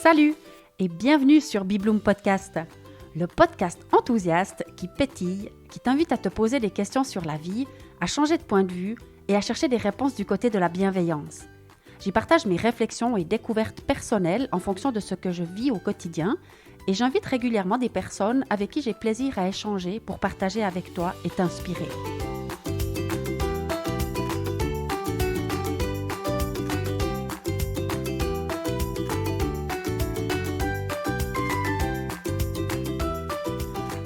Salut et bienvenue sur Bibloom Podcast, le podcast enthousiaste qui pétille, qui t'invite à te poser des questions sur la vie, à changer de point de vue et à chercher des réponses du côté de la bienveillance. J'y partage mes réflexions et découvertes personnelles en fonction de ce que je vis au quotidien et j'invite régulièrement des personnes avec qui j'ai plaisir à échanger pour partager avec toi et t'inspirer.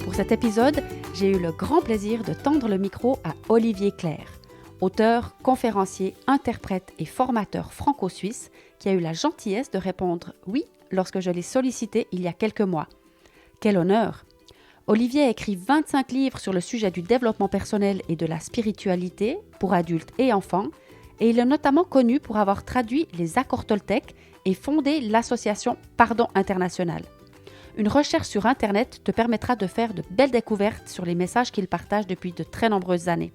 Pour cet épisode, j'ai eu le grand plaisir de tendre le micro à Olivier Clerc, auteur, conférencier, interprète et formateur franco-suisse qui a eu la gentillesse de répondre « oui » lorsque je l'ai sollicité il y a quelques mois. Quel honneur! Olivier a écrit 25 livres sur le sujet du développement personnel et de la spiritualité pour adultes et enfants, et il est notamment connu pour avoir traduit les accords Toltec et fondé l'association Pardon International. Une recherche sur Internet te permettra de faire de belles découvertes sur les messages qu'il partage depuis de très nombreuses années.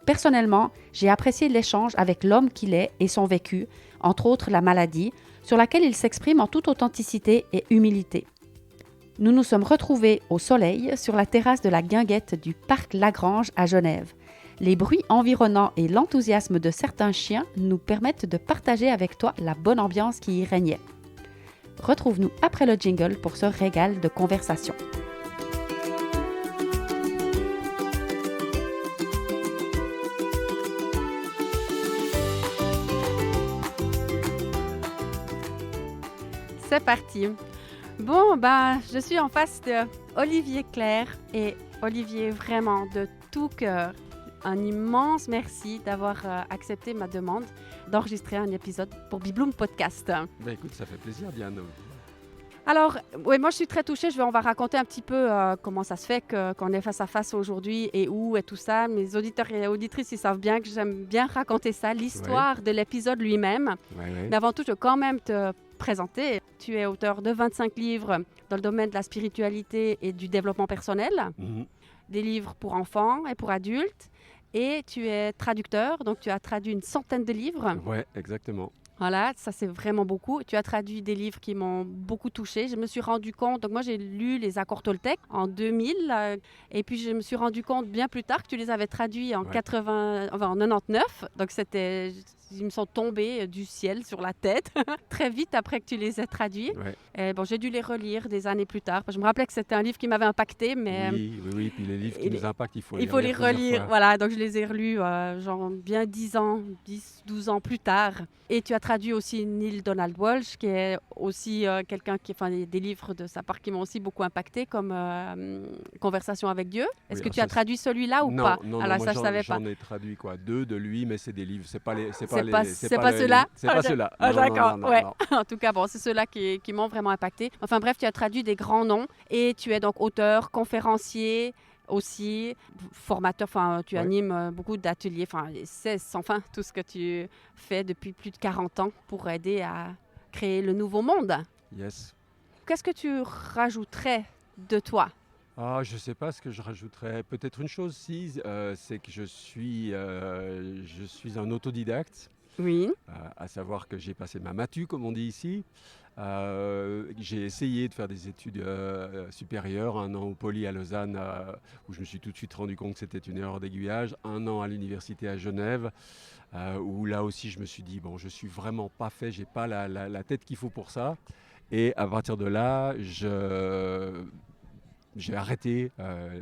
Personnellement, j'ai apprécié l'échange avec l'homme qu'il est et son vécu, entre autres la maladie, sur laquelle il s'exprime en toute authenticité et humilité. Nous nous sommes retrouvés au soleil sur la terrasse de la guinguette du parc Lagrange à Genève. Les bruits environnants et l'enthousiasme de certains chiens nous permettent de partager avec toi la bonne ambiance qui y régnait. Retrouve-nous après le jingle pour ce régal de conversation. C'est parti. Bon, je suis en face de Olivier Clerc et Olivier, vraiment de tout cœur, un immense merci d'avoir accepté ma demande d'enregistrer un épisode pour Bibloom Podcast. Écoute, ça fait plaisir, Diane. Alors, oui, moi je suis très touchée. On va raconter un petit peu comment ça se fait qu'on est face à face aujourd'hui et où et tout ça. Mes auditeurs et auditrices, ils savent bien que j'aime bien raconter ça, l'histoire de l'épisode lui-même. Mais avant tout, je veux quand même te présenter. Tu es auteur de 25 livres dans le domaine de la spiritualité et du développement personnel, des livres pour enfants et pour adultes. Et tu es traducteur, donc tu as traduit une centaine de livres. Oui, exactement. Voilà, ça c'est vraiment beaucoup. Tu as traduit des livres qui m'ont beaucoup touchée. Je me suis rendu compte, donc moi j'ai lu les accords Toltec en 2000 et puis je me suis rendu compte bien plus tard que tu les avais traduits en 99. Donc ils me sont tombés du ciel sur la tête très vite après que tu les aies traduits. Et j'ai dû les relire des années plus tard. Je me rappelais que c'était un livre qui m'avait impacté, mais oui. Puis les livres qui nous impactent, il faut les relire. Voilà, donc je les ai relus bien 10, 12 ans plus tard. Et tu as traduit aussi Neale Donald Walsch, qui est aussi quelqu'un qui des livres de sa part qui m'ont aussi beaucoup impacté, comme Conversation avec Dieu. Est-ce que tu as traduit celui-là ou pas? Non, alors moi, je savais pas. J'en ai traduit 2 de lui, mais c'est des livres, c'est pas ceux-là. C'est pas ceux-là. D'accord, non. En tout cas, c'est ceux-là qui m'ont vraiment impacté. Enfin bref, tu as traduit des grands noms et tu es donc auteur, conférencier, aussi formateur, tu animes beaucoup d'ateliers, c'est sans fin tout ce que tu fais depuis plus de 40 ans pour aider à créer le nouveau monde. Yes. Qu'est-ce que tu rajouterais de toi? Je ne sais pas ce que je rajouterais. Peut-être une chose, c'est que je suis un autodidacte. Oui. À savoir que j'ai passé ma matu, comme on dit ici. J'ai essayé de faire des études supérieures, 1 an au Poly à Lausanne, où je me suis tout de suite rendu compte que c'était une erreur d'aiguillage. 1 an à l'université à Genève, où là aussi je me suis dit, je suis vraiment pas fait, j'ai pas la tête qu'il faut pour ça. Et à partir de là, j'ai arrêté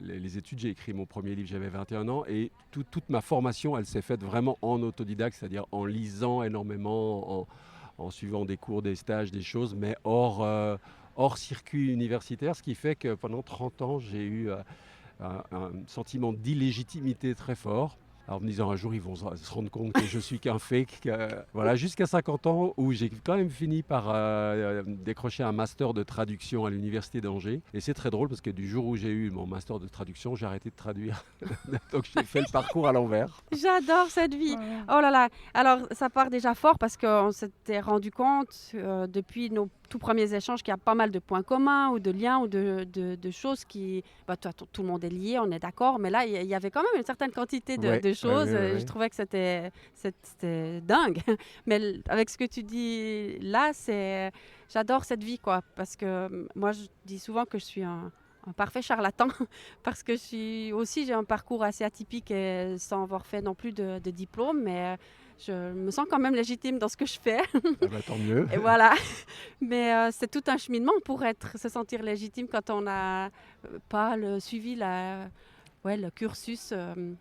les études, j'ai écrit mon premier livre, j'avais 21 ans et toute ma formation, elle s'est faite vraiment en autodidacte, c'est-à-dire en lisant énormément, en suivant des cours, des stages, des choses, mais hors circuit universitaire, ce qui fait que pendant 30 ans, j'ai eu un sentiment d'illégitimité très fort. Alors, en me disant un jour, ils vont se rendre compte que je suis qu'un fake. Voilà, jusqu'à 50 ans, où j'ai quand même fini par décrocher un master de traduction à l'université d'Angers. Et c'est très drôle parce que du jour où j'ai eu mon master de traduction, j'ai arrêté de traduire. Donc, j'ai fait le parcours à l'envers. J'adore cette vie. Oh là là. Alors, ça part déjà fort parce qu'on s'était rendu compte depuis nos tout premiers échanges qu'il y a pas mal de points communs ou de liens ou de choses qui... tout le monde est lié, on est d'accord, mais là, il y avait quand même une certaine quantité de choses. Je trouvais que c'était dingue. Mais avec ce que tu dis là, j'adore cette vie, quoi, parce que moi, je dis souvent que je suis un parfait charlatan parce que j'ai un parcours assez atypique et sans avoir fait non plus de diplôme, mais je me sens quand même légitime dans ce que je fais. Tant mieux. Et voilà. Mais c'est tout un cheminement pour se sentir légitime quand on n'a pas suivi le cursus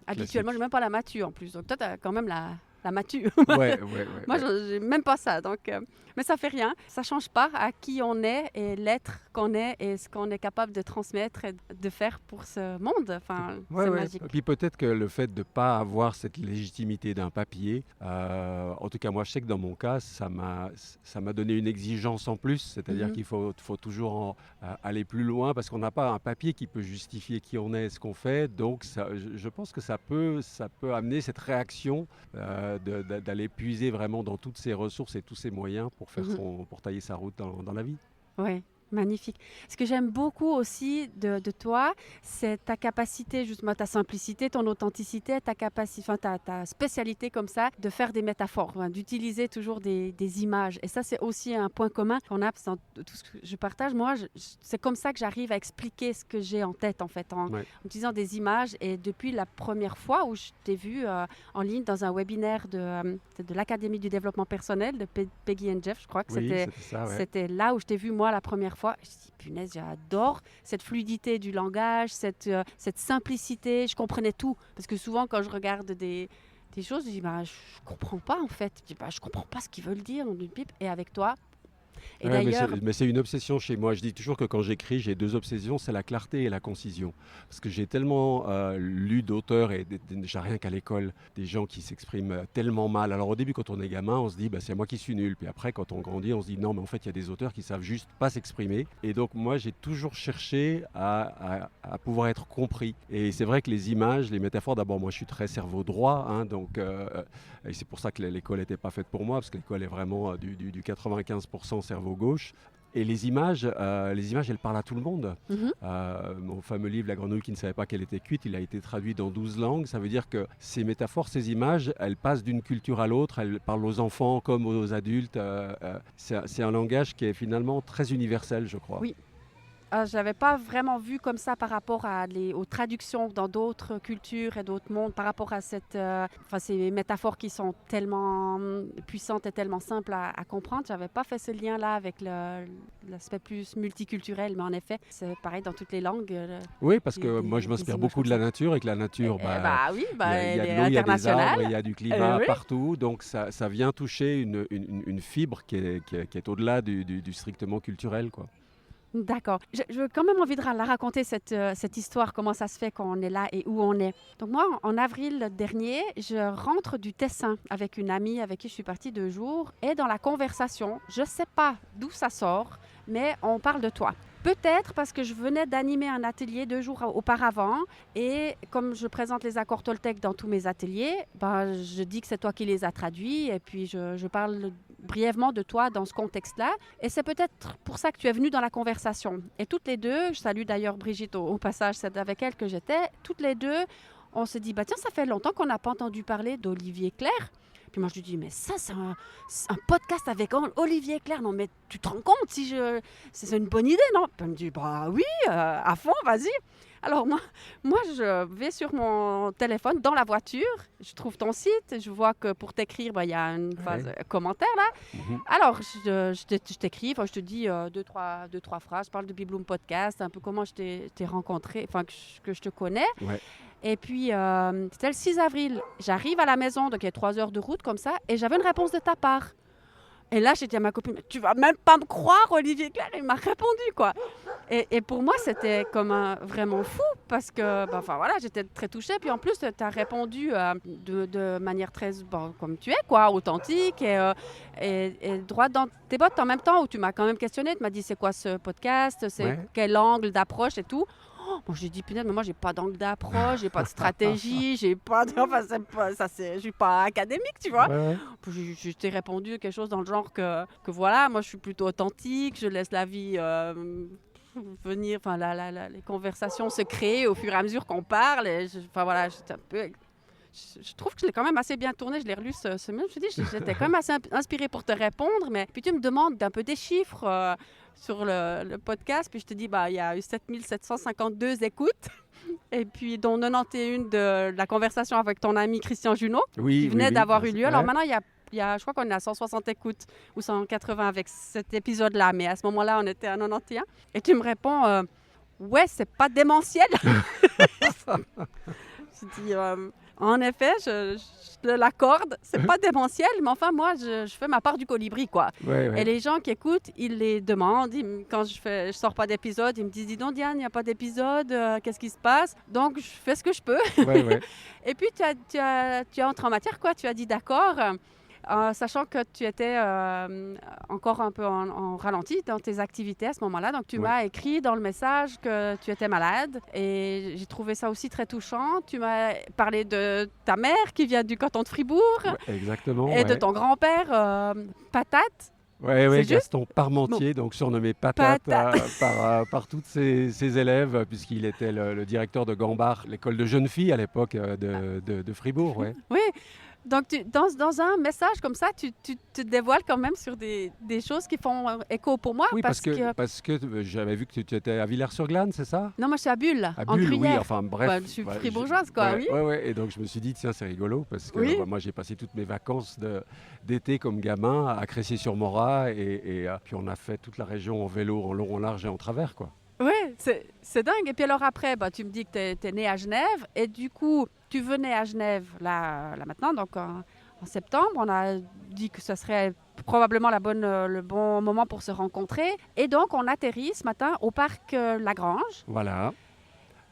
habituellement. Je n'ai même pas la matu en plus. Donc toi, tu as quand même la matu. Moi, je n'ai même pas ça. Donc, mais ça fait rien. Ça ne change pas à qui on est et l'être qu'on est et ce qu'on est capable de transmettre et de faire pour ce monde. Enfin, c'est magique. Et puis peut-être que le fait de ne pas avoir cette légitimité d'un papier, en tout cas moi je sais que dans mon cas, ça m'a donné une exigence en plus. C'est-à-dire qu'il faut toujours aller plus loin parce qu'on n'a pas un papier qui peut justifier qui on est et ce qu'on fait. Donc je pense que ça peut amener cette réaction d'aller puiser vraiment dans toutes ses ressources et tous ses moyens pour faire pour tailler sa route dans la vie. Oui, magnifique. Ce que j'aime beaucoup aussi de toi, c'est ta capacité, justement, ta simplicité, ton authenticité, ta capacité, ta spécialité comme ça, de faire des métaphores, d'utiliser toujours des images. Et ça, c'est aussi un point commun qu'on a dans tout ce que je partage. Moi, c'est comme ça que j'arrive à expliquer ce que j'ai en tête, en fait, en utilisant des images. Et depuis la première fois où je t'ai vu en ligne dans un webinaire de l'Académie du développement personnel de Peggy and Jeff, je crois que c'était là où je t'ai vu, moi, la première fois. Je dis, punaise, j'adore cette fluidité du langage, cette simplicité. Je comprenais tout. Parce que souvent, quand je regarde des choses, je dis, je comprends pas, en fait. Je dis, je comprends pas ce qu'ils veulent dire dans une pipe. Et avec toi... Et d'ailleurs... mais c'est une obsession chez moi. Je dis toujours que quand j'écris, j'ai 2 obsessions, c'est la clarté et la concision. Parce que j'ai tellement lu d'auteurs, et déjà rien qu'à l'école, des gens qui s'expriment tellement mal. Alors au début, quand on est gamin, on se dit c'est moi qui suis nul. Puis après, quand on grandit, on se dit non, mais en fait, il y a des auteurs qui savent juste pas s'exprimer. Et donc moi, j'ai toujours cherché à pouvoir être compris. Et c'est vrai que les images, les métaphores, d'abord, moi, je suis très cerveau droit. Donc, et c'est pour ça que l'école n'était pas faite pour moi, parce que l'école est vraiment du 95% cerveau gauche. Et les images, elles parlent à tout le monde. Mon fameux livre « La grenouille qui ne savait pas qu'elle était cuite », il a été traduit dans 12 langues. Ça veut dire que ces métaphores, ces images, elles passent d'une culture à l'autre. Elles parlent aux enfants comme aux adultes. C'est un langage qui est finalement très universel, je crois. Oui. Je n'avais pas vraiment vu comme ça par rapport aux traductions dans d'autres cultures et d'autres mondes, par rapport à ces métaphores qui sont tellement puissantes et tellement simples à comprendre. Je n'avais pas fait ce lien-là avec l'aspect plus multiculturel, mais en effet, c'est pareil dans toutes les langues. Oui, parce que moi, je m'inspire beaucoup de la nature, et que la nature, il y a de l'eau, il y a des arbres, il y a du climat partout. Donc, ça vient toucher une fibre qui est au-delà du strictement culturel, quoi. D'accord. J'ai quand même envie de la raconter, cette histoire, comment ça se fait qu'on est là et où on est. Donc moi, en avril dernier, je rentre du Tessin avec une amie avec qui je suis partie 2 jours. Et dans la conversation, je ne sais pas d'où ça sort, mais on parle de toi. Peut-être parce que je venais d'animer un atelier 2 jours auparavant et comme je présente les accords Toltec dans tous mes ateliers, je dis que c'est toi qui les as traduits et puis je parle brièvement de toi dans ce contexte-là. Et c'est peut-être pour ça que tu es venue dans la conversation. Et toutes les deux, je salue d'ailleurs Brigitte au passage, c'est avec elle que j'étais, toutes les deux, on se dit, tiens, ça fait longtemps qu'on n'a pas entendu parler d'Olivier Clerc. Puis moi, je lui dis, mais ça, c'est un podcast avec Olivier Clerc. Non, mais tu te rends compte c'est une bonne idée, non? Puis elle me dit, oui, à fond, vas-y. Alors moi, je vais sur mon téléphone, dans la voiture, je trouve ton site, je vois que pour t'écrire, il y a une phase commentaire là. Alors, je t'écris, je te dis 2-3 phrases, je parle de Bibloom Podcast, un peu comment je t'ai rencontré, que je te connais. Ouais. Et puis, c'était le 6 avril. J'arrive à la maison, donc il y a 3 heures de route comme ça, et j'avais une réponse de ta part. Et là, j'ai dit à ma copine, tu vas même pas me croire, Olivier Clerc, il m'a répondu, quoi. Et pour moi, c'était comme vraiment fou, parce que, j'étais très touchée. Puis en plus, tu as répondu de manière très, comme tu es, quoi, authentique et droit dans tes bottes en même temps, où tu m'as quand même questionné. Tu m'as dit, c'est quoi ce podcast, quel angle d'approche et tout. Moi, j'ai dit, punaise, mais moi, j'ai pas d'angle d'approche, j'ai pas de stratégie, j'ai pas de... Enfin, je suis pas académique, tu vois. Ouais. Puis je t'ai répondu quelque chose dans le genre que voilà, moi, je suis plutôt authentique, je laisse la vie venir, enfin, les conversations se créent au fur et à mesure qu'on parle. Enfin, voilà, j'étais un peu... Je trouve que je l'ai quand même assez bien tourné. Je l'ai relu ce semaine. Je te dis, j'étais quand même assez inspirée pour te répondre. Mais puis tu me demandes d'un peu des chiffres sur le podcast. Puis je te dis, il y a eu 7752 écoutes. Et puis dont 91 de la conversation avec ton ami Christian Junot, qui venait d'avoir eu lieu. Alors maintenant, je crois qu'on est à 160 écoutes ou 180 avec cet épisode-là. Mais à ce moment-là, on était à 91. Et tu me réponds, ouais, c'est pas démentiel. Je dis... En effet, je te l'accorde, c'est pas démentiel, mais enfin, moi, je fais ma part du colibri, quoi. Ouais. Et les gens qui écoutent, ils les demandent. Quand je sors pas d'épisode, ils me disent, dis donc, Diane, il n'y a pas d'épisode, qu'est-ce qui se passe? Donc, je fais ce que je peux. Ouais. Et puis, tu as entré en matière, quoi. Tu as dit d'accord. Sachant que tu étais encore un peu en ralenti dans tes activités à ce moment-là. Donc, tu m'as écrit dans le message que tu étais malade et j'ai trouvé ça aussi très touchant. Tu m'as parlé de ta mère qui vient du canton de Fribourg exactement. Et de ton grand-père, Patate. Oui, Gaston Parmentier, donc surnommé Patate par toutes ses élèves, puisqu'il était le directeur de Gambard, l'école de jeunes filles à l'époque de Fribourg. Ouais. Oui. Donc, dans un message comme ça, tu te dévoiles quand même sur des choses qui font écho pour moi. Oui, parce que j'avais vu que tu étais à Villers-sur-Glâne, c'est ça? Non, moi, je suis à Bulle, en Gruyère. Oui, enfin bref. Je suis fribourgeoise, quoi, oui. Oui, et donc je me suis dit, tiens, c'est rigolo, parce que moi, j'ai passé toutes mes vacances d'été comme gamin à Crécy-sur-Morat, et puis on a fait toute la région en vélo, en long, en large et en travers, quoi. Oui, c'est dingue. Et puis alors après, tu me dis que tu es né à Genève. Et du coup, tu venais à Genève là maintenant, donc en septembre. On a dit que ce serait probablement le bon moment pour se rencontrer. Et donc, on atterrit ce matin au parc Lagrange. Voilà.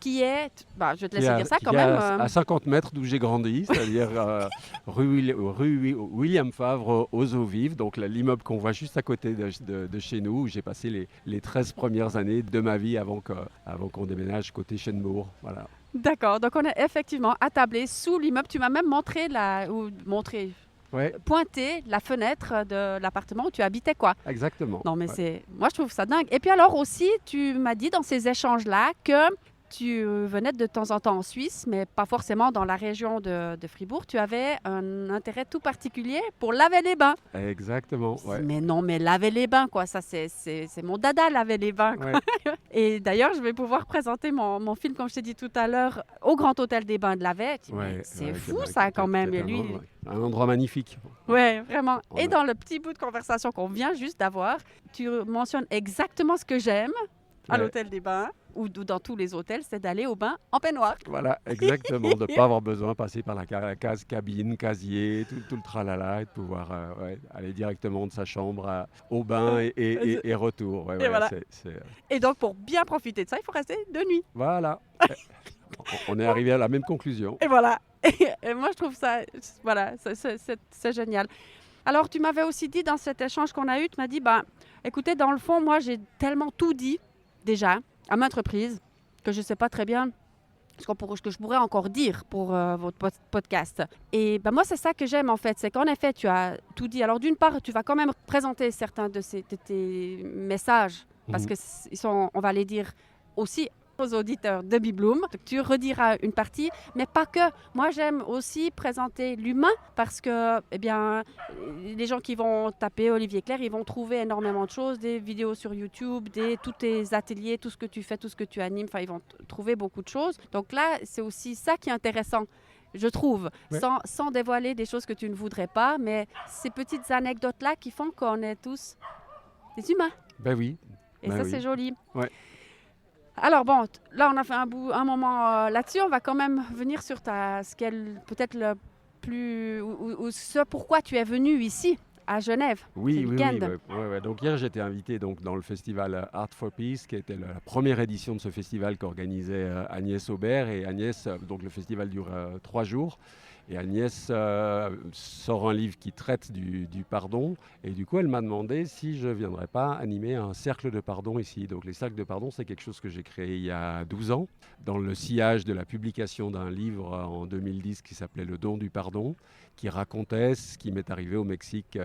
Qui est, je vais te laisser dire ça quand même. À 50 mètres d'où j'ai grandi, c'est-à-dire rue William Favre aux Eaux Vives, donc l'immeuble qu'on voit juste à côté de chez nous, où j'ai passé les 13 premières années de ma vie avant qu'on déménage côté Chênebourg. Voilà. D'accord, donc on est effectivement attablé sous l'immeuble. Tu m'as même pointé la fenêtre de l'appartement où tu habitais, quoi. Exactement. Non, mais moi, je trouve ça dingue. Et puis alors aussi, tu m'as dit dans ces échanges-là que tu venais de temps en temps en Suisse, mais pas forcément dans la région de Fribourg. Tu avais un intérêt tout particulier pour laver les bains. Exactement, ouais. Mais non, mais laver les bains, quoi. Ça, c'est mon dada, laver les bains, quoi. Ouais. Et d'ailleurs, je vais pouvoir présenter mon film, comme je t'ai dit tout à l'heure, au Grand Hôtel des Bains de la Vette. C'est fou, ça, quand même. Et lui, un endroit magnifique. Oui, vraiment. Et dans le petit bout de conversation qu'on vient juste d'avoir, tu mentionnes exactement ce que j'aime à l'hôtel des bains ou dans tous les hôtels, c'est d'aller au bain en peignoir. Voilà, exactement, de ne pas avoir besoin de passer par la case cabine, casier, tout le tralala, et de pouvoir aller directement de sa chambre au bain et retour. Ouais, et voilà. Et donc, pour bien profiter de ça, il faut rester de nuit. Voilà. On est arrivé à la même conclusion. Et voilà. Et moi, je trouve ça, voilà, c'est génial. Alors, tu m'avais aussi dit dans cet échange qu'on a eu, tu m'as dit, écoutez, dans le fond, moi, j'ai tellement tout dit déjà à maintes reprises que je ne sais pas très bien ce que je pourrais encore dire pour votre podcast. Et moi, c'est ça que j'aime en fait, c'est qu'en effet, tu as tout dit. Alors d'une part, tu vas quand même présenter certains de tes messages parce que on va les dire aussi aux auditeurs de Bibloom. Tu rediras une partie, mais pas que. Moi, j'aime aussi présenter l'humain parce que, les gens qui vont taper Olivier Clair, ils vont trouver énormément de choses, des vidéos sur YouTube, tous tes ateliers, tout ce que tu fais, tout ce que tu animes, ils vont trouver beaucoup de choses. Donc là, c'est aussi ça qui est intéressant, je trouve, sans dévoiler des choses que tu ne voudrais pas, mais ces petites anecdotes-là qui font qu'on est tous des humains. Ben oui. Et ça, c'est joli. Ouais. Alors bon, là on a fait un moment là-dessus, on va quand même venir sur ce qu'elle peut-être le plus ou ce pourquoi tu es venu ici à Genève, ce Oui, oui, week-end. oui. Ouais. Donc hier, j'étais invité donc, dans le festival Art for Peace, qui était la première édition de ce festival qu'organisait Agnès Aubert. Et Agnès, donc le festival dure 3 jours. Et Agnès sort un livre qui traite du pardon. Et du coup, elle m'a demandé si je ne viendrais pas animer un cercle de pardon ici. Donc les cercles de pardon, c'est quelque chose que j'ai créé il y a 12 ans, dans le sillage de la publication d'un livre en 2010 qui s'appelait Le don du pardon, qui racontait ce qui m'est arrivé au Mexique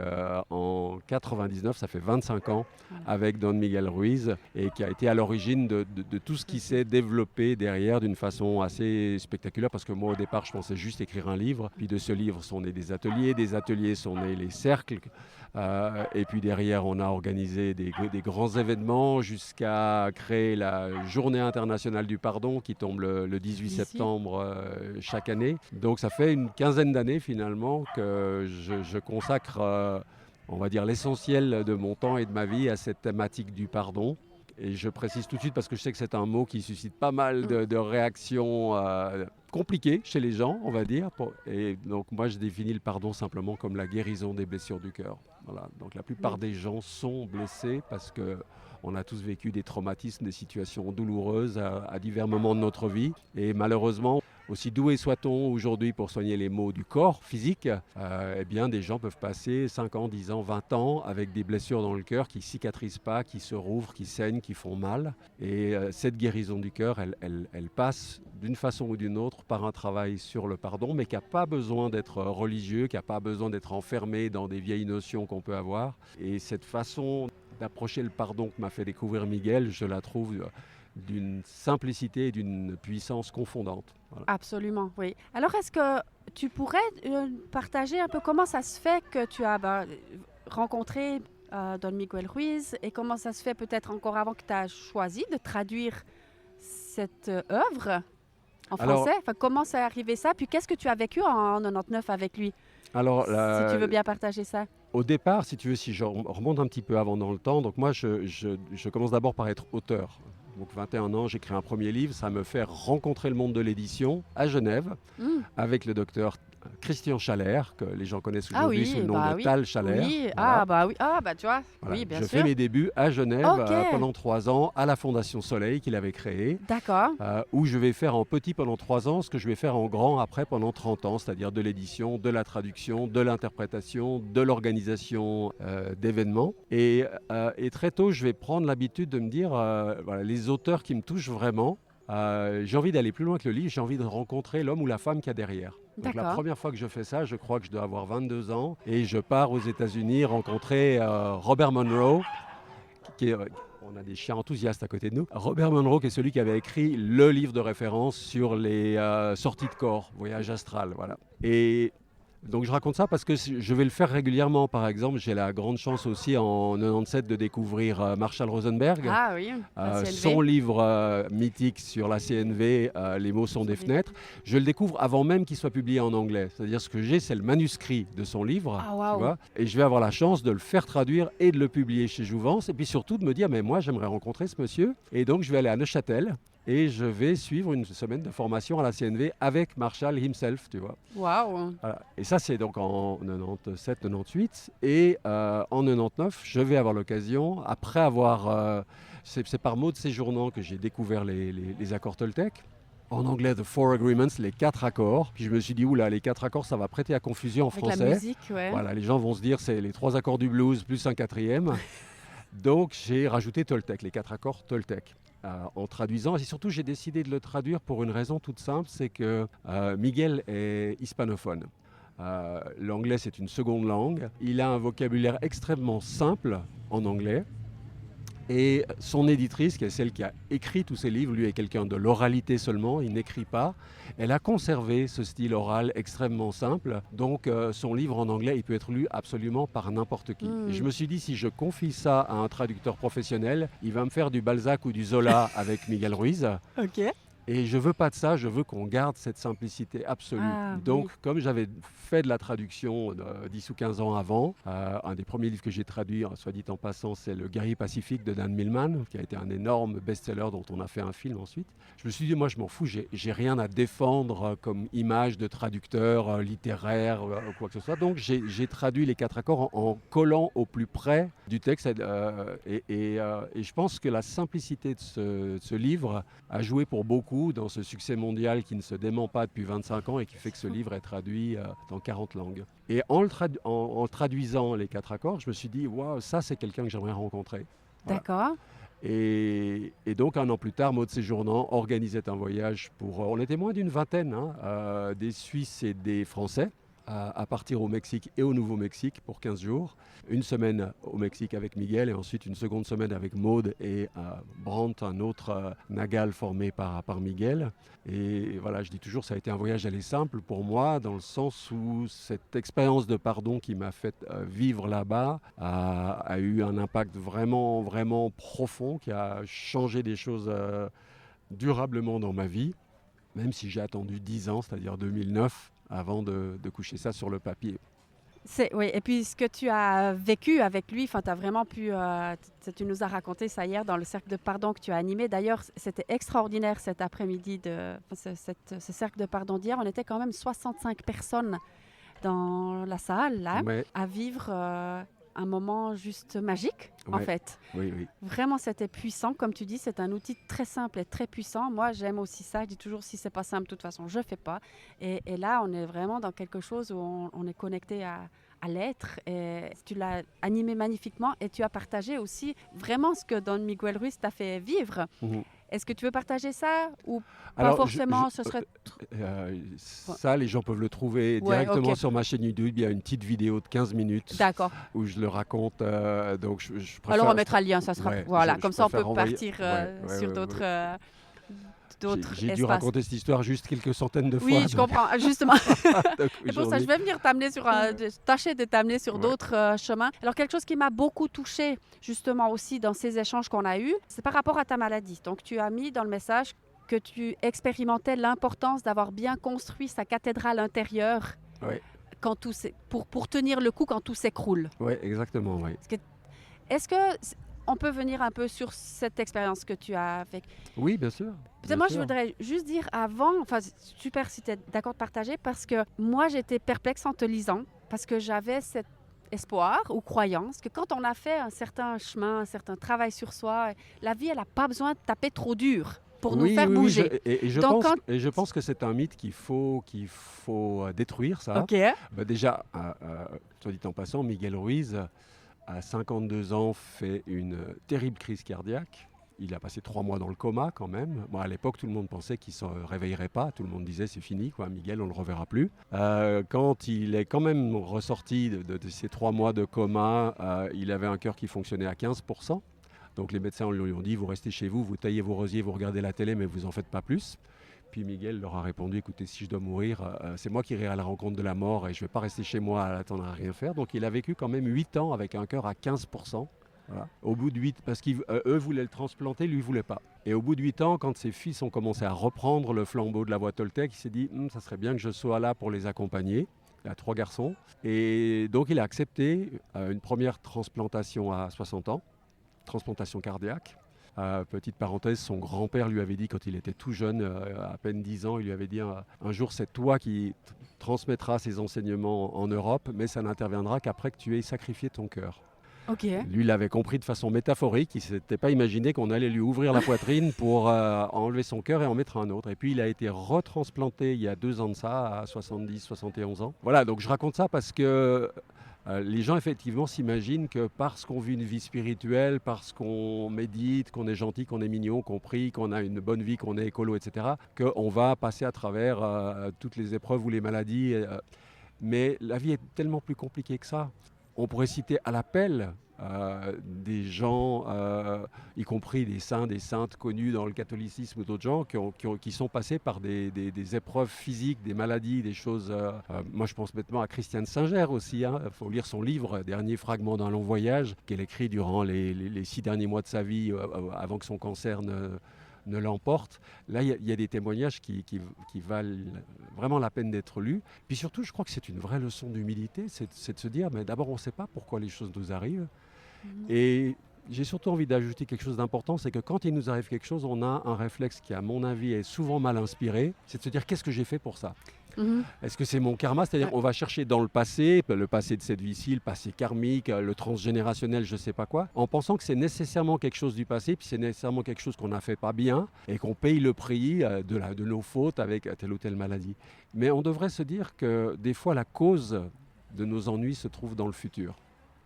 en 99, ça fait 25 ans, avec Don Miguel Ruiz, et qui a été à l'origine de tout ce qui s'est développé derrière d'une façon assez spectaculaire, parce que moi au départ je pensais juste écrire un livre, puis de ce livre sont nés des ateliers sont nés les cercles, et puis derrière on a organisé des grands événements jusqu'à créer la Journée internationale du pardon qui tombe le 18 septembre chaque année. Donc ça fait une quinzaine d'années finalement que je consacre, on va dire, l'essentiel de mon temps et de ma vie à cette thématique du pardon. Et je précise tout de suite parce que je sais que c'est un mot qui suscite pas mal de réactions compliquées chez les gens, on va dire. Et donc moi, je définis le pardon simplement comme la guérison des blessures du cœur. Voilà. Donc la plupart des gens sont blessés parce qu'on a tous vécu des traumatismes, des situations douloureuses à divers moments de notre vie. Et malheureusement, aussi doués soit-on aujourd'hui pour soigner les maux du corps physique, eh bien des gens peuvent passer 5 ans, 10 ans, 20 ans avec des blessures dans le cœur qui ne cicatrisent pas, qui se rouvrent, qui saignent, qui font mal. Et cette guérison du cœur, elle passe d'une façon ou d'une autre par un travail sur le pardon, mais qui n'a pas besoin d'être religieux, qui n'a pas besoin d'être enfermé dans des vieilles notions qu'on peut avoir. Et cette façon d'approcher le pardon que m'a fait découvrir Miguel, je la trouve d'une simplicité et d'une puissance confondante. Voilà. Absolument, oui. Alors, est-ce que tu pourrais partager un peu comment ça se fait que tu as rencontré Don Miguel Ruiz et comment ça se fait peut-être encore avant que tu as choisi de traduire cette œuvre en français? Enfin, comment c'est arrivé ça? Puis qu'est-ce que tu as vécu en 99 avec lui? Alors, si tu veux bien partager ça. Au départ, si tu veux, si je remonte un petit peu avant dans le temps, donc moi je commence d'abord par être auteur. Donc 21 ans, j'écris un premier livre, ça me fait rencontrer le monde de l'édition à Genève avec le docteur Christian Schaller, que les gens connaissent aujourd'hui sous le nom de Tal Schaller. Oui, voilà. tu vois, Voilà. oui, bien sûr. Je sûr. fais mes débuts à Genève pendant 3 ans à la Fondation Soleil qu'il avait créée. D'accord. Où je vais faire en petit pendant 3 ans ce que je vais faire en grand après pendant 30 ans, c'est-à-dire de l'édition, de la traduction, de l'interprétation, de l'organisation d'événements. Et très tôt, je vais prendre l'habitude de me dire, voilà, les auteurs qui me touchent vraiment, j'ai envie d'aller plus loin que le livre, j'ai envie de rencontrer l'homme ou la femme qu'il y a derrière. Donc la première fois que je fais ça, je crois que je dois avoir 22 ans et je pars aux États-Unis rencontrer Robert Monroe, on a des chiens enthousiastes à côté de nous. Robert Monroe, qui est celui qui avait écrit le livre de référence sur les sorties de corps, voyage astral, voilà. Et donc je raconte ça parce que je vais le faire régulièrement. Par exemple, j'ai la grande chance aussi en 97 de découvrir Marshall Rosenberg. Ah oui, son livre mythique sur la CNV, Les mots sont des fenêtres. Je le découvre avant même qu'il soit publié en anglais. C'est-à-dire ce que j'ai, c'est le manuscrit de son livre. Tu vois, et je vais avoir la chance de le faire traduire et de le publier chez Jouvence. Et puis surtout de me dire, mais moi j'aimerais rencontrer ce monsieur. Et donc je vais aller à Neuchâtel. Et je vais suivre une semaine de formation à la CNV avec Marshall himself, tu vois. Waouh. Voilà. Et ça, c'est donc en 97-98. Et en 99, je vais avoir l'occasion, après avoir... c'est par Maud Séjournant que j'ai découvert les accords Toltec. En anglais, The Four Agreements, les 4 accords. Puis je me suis dit, oula, les 4 accords, ça va prêter à confusion en avec français. La musique, ouais. Voilà, les gens vont se dire, c'est les 3 accords du blues plus un 4e. Donc j'ai rajouté Toltec, les 4 accords Toltec. En traduisant, et surtout j'ai décidé de le traduire pour une raison toute simple, c'est que Miguel est hispanophone. L'anglais c'est une seconde langue, il a un vocabulaire extrêmement simple en anglais, et son éditrice, qui est celle qui a écrit tous ses livres, lui est quelqu'un de l'oralité seulement, il n'écrit pas, elle a conservé ce style oral extrêmement simple, donc son livre en anglais il peut être lu absolument par n'importe qui. Et je me suis dit, si je confie ça à un traducteur professionnel, il va me faire du Balzac ou du Zola avec Miguel Ruiz. Ok. Et je veux pas de ça, je veux qu'on garde cette simplicité absolue. Ah, Donc, oui. comme j'avais fait de la traduction 10 ou 15 ans avant, un des premiers livres que j'ai traduit, soit dit en passant, c'est Le Guerrier Pacifique de Dan Millman, qui a été un énorme best-seller dont on a fait un film ensuite. Je me suis dit, moi, je m'en fous, j'ai rien à défendre comme image de traducteur littéraire ou quoi que ce soit. Donc, j'ai traduit les 4 accords en collant au plus près du texte. Et je pense que la simplicité de ce livre a joué pour beaucoup dans ce succès mondial qui ne se dément pas depuis 25 ans et qui fait que ce livre est traduit dans 40 langues. Et en traduisant les 4 accords, je me suis dit, waouh, ça c'est quelqu'un que j'aimerais rencontrer. Voilà. D'accord. Et donc un an plus tard, Maud Séjournant organisait un voyage pour, on était moins d'une vingtaine, des Suisses et des Français, à partir au Mexique et au Nouveau-Mexique pour 15 jours. Une semaine au Mexique avec Miguel et ensuite une seconde semaine avec Maud et Brandt, un autre Nagal formé par Miguel. Et voilà, je dis toujours, ça a été un voyage aller simple pour moi, dans le sens où cette expérience de pardon qui m'a fait vivre là-bas a eu un impact vraiment, vraiment profond, qui a changé des choses durablement dans ma vie, même si j'ai attendu 10 ans, c'est-à-dire 2009, avant de coucher ça sur le papier. Oui, et puis ce que tu as vécu avec lui, tu as vraiment pu, tu nous as raconté ça hier dans le cercle de pardon que tu as animé. D'ailleurs, c'était extraordinaire cet après-midi, ce cercle de pardon d'hier. On était quand même 65 personnes dans la salle, là, Ouais. à vivre un moment juste magique, en Ouais. fait. Oui, oui. Vraiment, c'était puissant. Comme tu dis, c'est un outil très simple et très puissant. Moi, j'aime aussi ça. Je dis toujours, si c'est pas simple, de toute façon, je fais pas. Et là, on est vraiment dans quelque chose où on est connecté à l'être. Et tu l'as animé magnifiquement et tu as partagé aussi vraiment ce que Don Miguel Ruiz t'a fait vivre. Mhm. Est-ce que tu veux partager ça ou pas Alors, forcément? Ce serait... ça, les gens peuvent le trouver Ouais, directement ok. sur ma chaîne YouTube. Il y a une petite vidéo de 15 minutes D'accord. où je le raconte. Donc, je préfère... Alors, on mettra le lien. Ça sera... Ouais, voilà, je comme ça, on peut préfère envoyer- partir ouais, sur ouais, d'autres... ouais. d'autres J'ai dû espaces. raconter cette histoire juste quelques centaines de fois. Oui, je comprends, justement. Donc, C'est pour ça que je aujourd'hui- vais venir t'amener sur, tâcher de t'amener sur Ouais. d'autres chemins. Alors, quelque chose qui m'a beaucoup touchée, justement aussi dans ces échanges qu'on a eus, c'est par rapport à ta maladie. Donc, tu as mis dans le message que tu expérimentais l'importance d'avoir bien construit sa cathédrale intérieure Ouais. quand pour tenir le coup quand tout s'écroule. Ouais, exactement, ouais. Est-ce que on peut venir un peu sur cette expérience que tu as avec... Oui, bien sûr. Peut-être bien moi, sûr. je voudrais juste dire avant, super si tu es d'accord de partager, parce que moi, j'étais perplexe en te lisant, parce que j'avais cet espoir ou croyance que quand on a fait un certain chemin, un certain travail sur soi, la vie, elle n'a pas besoin de taper trop dur pour nous Oui, faire oui, oui, bouger. je Donc, pense, et je pense que c'est un mythe qu'il faut détruire, ça. OK. Bah déjà, soit dit en passant, Miguel Ruiz, à 52 ans, fait une terrible crise cardiaque. Il a passé 3 mois dans le coma quand même. Bon, à l'époque, tout le monde pensait qu'il ne se réveillerait pas. Tout le monde disait c'est fini, quoi. Miguel, on ne le reverra plus. Quand il est quand même ressorti de ces 3 mois de coma, il avait un cœur qui fonctionnait à 15%. Donc les médecins lui ont dit, vous restez chez vous, vous taillez vos rosiers, vous regardez la télé, mais vous n'en faites pas plus. Puis Miguel leur a répondu, écoutez, si je dois mourir, c'est moi qui irai à la rencontre de la mort et je ne vais pas rester chez moi à attendre à rien faire. Donc il a vécu quand même 8 ans avec un cœur à 15%. Voilà. Au bout de 8, parce qu'eux voulaient le transplanter, lui ne voulait pas. Et au bout de 8 ans, quand ses fils ont commencé à reprendre le flambeau de la voie Toltec, il s'est dit, ça serait bien que je sois là pour les accompagner. Il a 3 garçons. Et donc il a accepté une première transplantation à 60 ans. Transplantation cardiaque. Petite parenthèse, son grand-père lui avait dit quand il était tout jeune, à peine 10 ans, il lui avait dit un jour c'est toi qui transmettras ces enseignements en Europe, mais ça n'interviendra qu'après que tu aies sacrifié ton cœur. OK. Lui l'avait compris de façon métaphorique, il ne s'était pas imaginé qu'on allait lui ouvrir la poitrine pour enlever son cœur et en mettre un autre. Et puis il a été retransplanté il y a 2 ans de ça, à 70, 71 ans. Voilà, donc je raconte ça parce que les gens effectivement s'imaginent que parce qu'on vit une vie spirituelle, parce qu'on médite, qu'on est gentil, qu'on est mignon, qu'on prie, qu'on a une bonne vie, qu'on est écolo, etc., qu'on va passer à travers toutes les épreuves ou les maladies. Mais la vie est tellement plus compliquée que ça. On pourrait citer à l'appel des gens, y compris des saints, des saintes connus dans le catholicisme ou d'autres gens qui sont passés par des épreuves physiques, des maladies, des choses... moi, je pense bêtement à Christiane Singer aussi. Il faut lire son livre, Dernier fragment d'un long voyage, qu'elle écrit durant les 6 derniers mois de sa vie, avant que son cancer ne l'emporte. Là, il y a des témoignages qui valent vraiment la peine d'être lus. Puis surtout, je crois que c'est une vraie leçon d'humilité, c'est de se dire, mais d'abord, on ne sait pas pourquoi les choses nous arrivent. Et j'ai surtout envie d'ajouter quelque chose d'important, c'est que quand il nous arrive quelque chose, on a un réflexe qui, à mon avis, est souvent mal inspiré, c'est de se dire, qu'est-ce que j'ai fait pour ça ? Est-ce que c'est mon karma ? C'est-à-dire, on va chercher dans le passé de cette vie-ci, le passé karmique, le transgénérationnel, je ne sais pas quoi, en pensant que c'est nécessairement quelque chose du passé, puis c'est nécessairement quelque chose qu'on n'a fait pas bien, et qu'on paye le prix de nos fautes avec telle ou telle maladie. Mais on devrait se dire que des fois, la cause de nos ennuis se trouve dans le futur.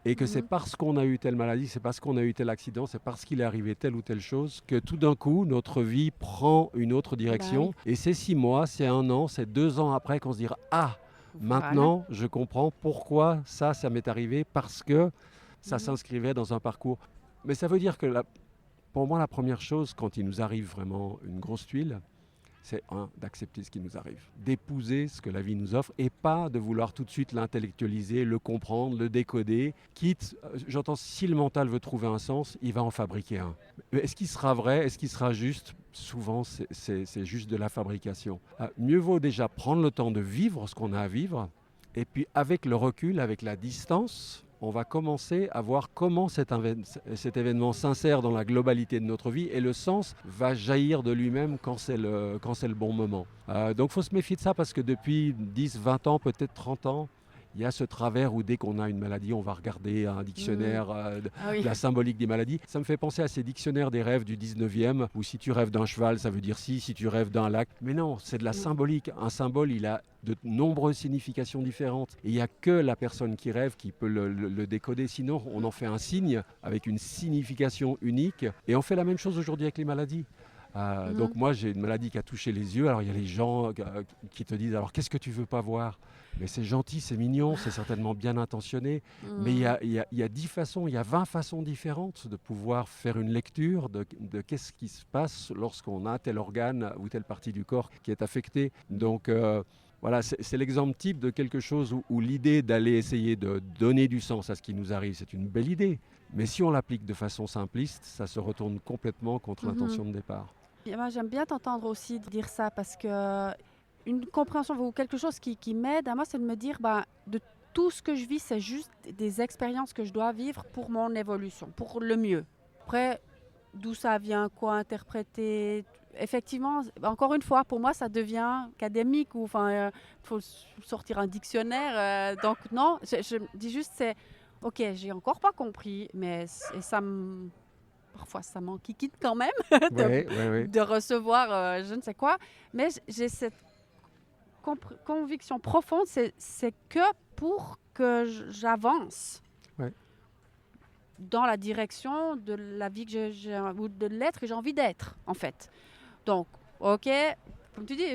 Et que c'est parce qu'on a eu telle maladie, c'est parce qu'on a eu tel accident, c'est parce qu'il est arrivé telle ou telle chose que tout d'un coup, notre vie prend une autre direction. Bah oui. Et c'est 6 mois, c'est 1 an, c'est 2 ans après qu'on se dira « Ah, maintenant, je comprends pourquoi ça m'est arrivé, parce que ça s'inscrivait dans un parcours. » Mais ça veut dire que pour moi, la première chose, quand il nous arrive vraiment une grosse tuile, c'est d'accepter ce qui nous arrive, d'épouser ce que la vie nous offre et pas de vouloir tout de suite l'intellectualiser, le comprendre, le décoder. Quitte, j'entends, si le mental veut trouver un sens, il va en fabriquer un. Mais est-ce qu'il sera vrai ? Est-ce qu'il sera juste ? Souvent, c'est juste de la fabrication. Mieux vaut déjà prendre le temps de vivre ce qu'on a à vivre et puis avec le recul, avec la distance, on va commencer à voir comment cet événement s'insère dans la globalité de notre vie et le sens va jaillir de lui-même quand c'est le bon moment. Donc il faut se méfier de ça parce que depuis 10, 20 ans, peut-être 30 ans, il y a ce travers où dès qu'on a une maladie, on va regarder un dictionnaire de la symbolique des maladies. Ça me fait penser à ces dictionnaires des rêves du 19e, où si tu rêves d'un cheval, ça veut dire si tu rêves d'un lac. Mais non, c'est de la symbolique. Un symbole, il a de nombreuses significations différentes. Et il n'y a que la personne qui rêve qui peut le décoder. Sinon, on en fait un signe avec une signification unique. Et on fait la même chose aujourd'hui avec les maladies. Donc moi j'ai une maladie qui a touché les yeux, alors il y a les gens qui te disent alors qu'est-ce que tu veux pas voir ? Mais c'est gentil, c'est mignon, c'est certainement bien intentionné, mais il y a 10 façons, il y a 20 façons différentes de pouvoir faire une lecture de qu'est-ce qui se passe lorsqu'on a tel organe ou telle partie du corps qui est affectée. Donc voilà, c'est l'exemple type de quelque chose où l'idée d'aller essayer de donner du sens à ce qui nous arrive, c'est une belle idée. Mais si on l'applique de façon simpliste, ça se retourne complètement contre l'intention de départ. Et moi, j'aime bien t'entendre aussi dire ça parce que une compréhension ou quelque chose qui m'aide à moi, c'est de me dire de tout ce que je vis, c'est juste des expériences que je dois vivre pour mon évolution, pour le mieux. Après, d'où ça vient, quoi interpréter. Effectivement, encore une fois, pour moi, ça devient académique ou faut sortir un dictionnaire. Donc non, je dis juste c'est ok, j'ai encore pas compris, mais parfois ça m'enquiquine quand même de recevoir je ne sais quoi, mais j'ai cette conviction profonde, c'est que pour que j'avance dans la direction de la vie que j'ai ou de l'être que j'ai envie d'être, en fait. Donc, ok, comme tu dis,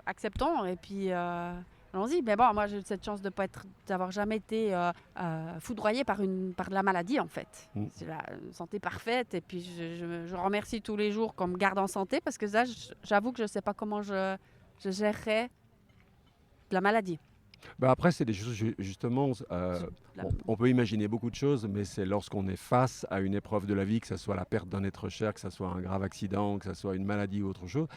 acceptons et puis allons-y. Mais bon, moi j'ai eu cette chance de d'avoir jamais été foudroyée par la maladie, en fait. C'est la santé parfaite et puis je remercie tous les jours qu'on me garde en santé parce que ça, j'avoue que je ne sais pas comment je gérerais la maladie. Après, c'est des choses, justement, on peut imaginer beaucoup de choses, mais c'est lorsqu'on est face à une épreuve de la vie, que ce soit la perte d'un être cher, que ce soit un grave accident, que ce soit une maladie ou autre chose,